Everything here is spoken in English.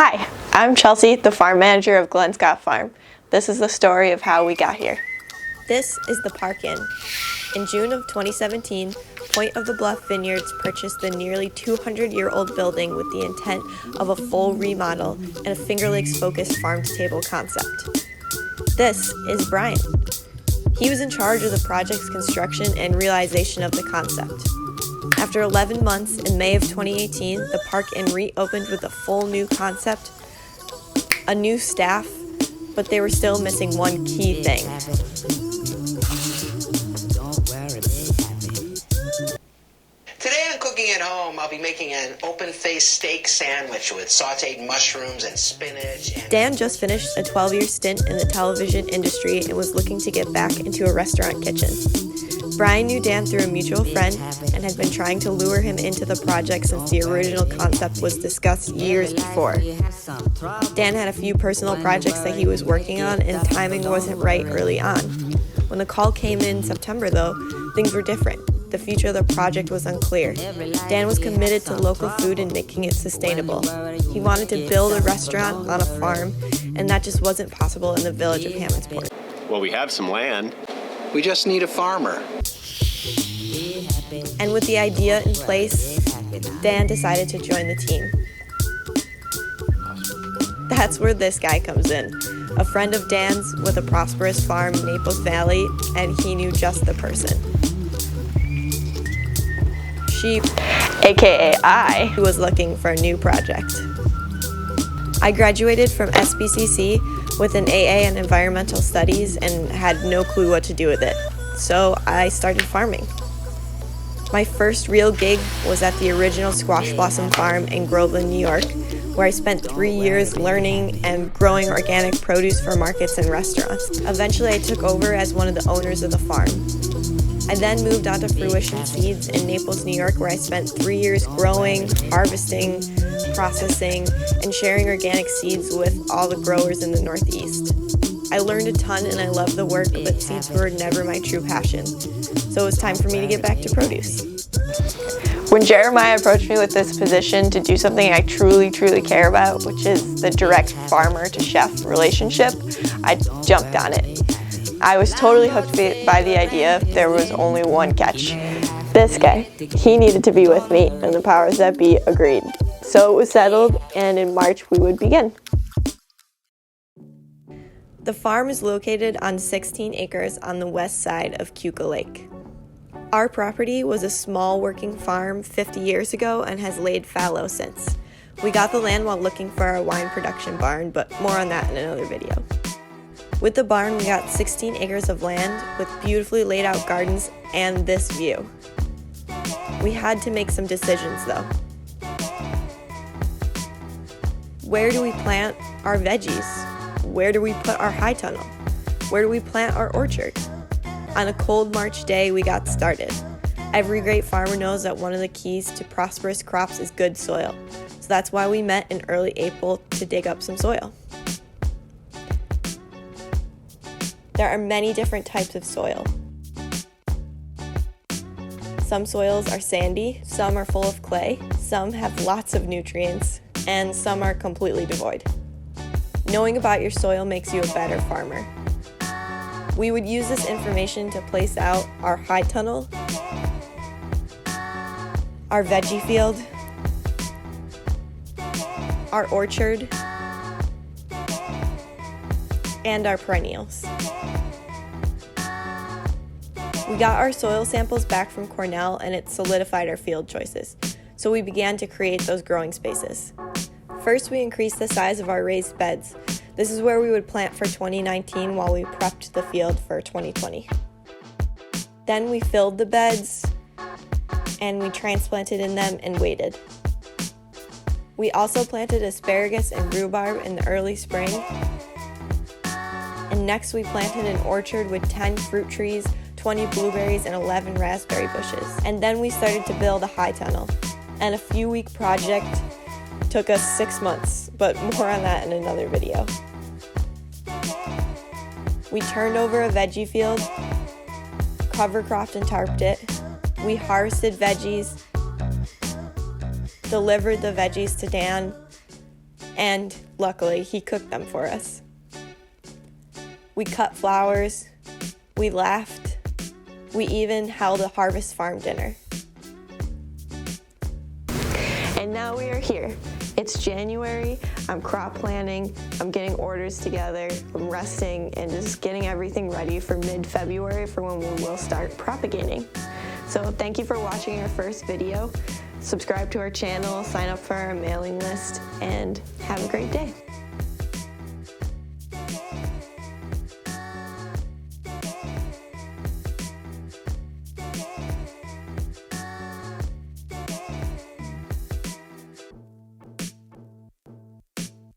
Hi, I'm Chelsea, the farm manager of Glen Scott Farm. This is the story of how we got here. This is the Park Inn. In June of 2017, Point of the Bluff Vineyards purchased the nearly 200-year-old building with the intent of a full remodel and a Finger Lakes-focused farm-to-table concept. This is Brian. He was in charge of the project's construction and realization of the concept. After 11 months, in May of 2018, the Park Inn reopened with a full new concept, a new staff, but they were still missing one key thing. Today on Cooking at Home, I'll be making an open-faced steak sandwich with sauteed mushrooms and spinach. Dan just finished a 12-year stint in the television industry and was looking to get back into a restaurant kitchen. Brian knew Dan through a mutual friend and had been trying to lure him into the project since the original concept was discussed years before. Dan had a few personal projects that he was working on, and timing wasn't right early on. When the call came in September, though, things were different. The future of the project was unclear. Dan was committed to local food and making it sustainable. He wanted to build a restaurant on a farm, and that just wasn't possible in the village of Hammondsport. Well, we have some land. We just need a farmer. And with the idea in place, Dan decided to join the team. That's where this guy comes in. A friend of Dan's with a prosperous farm in Naples Valley, and he knew just the person. Sheep, aka I, who was looking for a new project. I graduated from SBCC with an AA in environmental studies and had no clue what to do with it. So I started farming. My first real gig was at the original Squash Blossom Farm in Groveland, New York, where I spent 3 years learning and growing organic produce for markets and restaurants. Eventually I took over as one of the owners of the farm. I then moved on to Fruition Seeds in Naples, New York, where I spent 3 years growing, harvesting, processing, and sharing organic seeds with all the growers in the Northeast. I learned a ton and I loved the work, but seeds were never my true passion. So it was time for me to get back to produce. When Jeremiah approached me with this position to do something I truly care about, which is the direct farmer to chef relationship, I jumped on it. I was totally hooked by the idea. There was only one catch. This guy. He needed to be with me, and the powers that be agreed. So it was settled, and in March we would begin. The farm is located on 16 acres on the west side of Keuka Lake. Our property was a small working farm 50 years ago and has laid fallow since. We got the land while looking for our wine production barn, but more on that in another video. With the barn, we got 16 acres of land with beautifully laid out gardens and this view. We had to make some decisions though. Where do we plant our veggies? Where do we put our high tunnel? Where do we plant our orchard? On a cold March day, we got started. Every great farmer knows that one of the keys to prosperous crops is good soil. So that's why we met in early April to dig up some soil. There are many different types of soil. Some soils are sandy, some are full of clay, some have lots of nutrients, and some are completely devoid. Knowing about your soil makes you a better farmer. We would use this information to place out our high tunnel, our veggie field, our orchard, and our perennials. We got our soil samples back from Cornell and it solidified our field choices, so we began to create those growing spaces. First, we increased the size of our raised beds. This is where we would plant for 2019 while we prepped the field for 2020. Then we filled the beds and we transplanted in them and waited. We also planted asparagus and rhubarb in the early spring. And next we planted an orchard with 10 fruit trees, 20 blueberries, and 11 raspberry bushes. And then we started to build a high tunnel. And a few-week project took us 6 months, but more on that in another video. We turned over a veggie field, cover cropped and tarped it. We harvested veggies, delivered the veggies to Dan, And luckily, he cooked them for us. We cut flowers, we laughed, we even held a harvest farm dinner. And now we are here. It's January, I'm crop planning, I'm getting orders together, I'm resting, and just getting everything ready for mid-February for when we will start propagating. So thank you for watching our first video. Subscribe to our channel, sign up for our mailing list, and have a great day.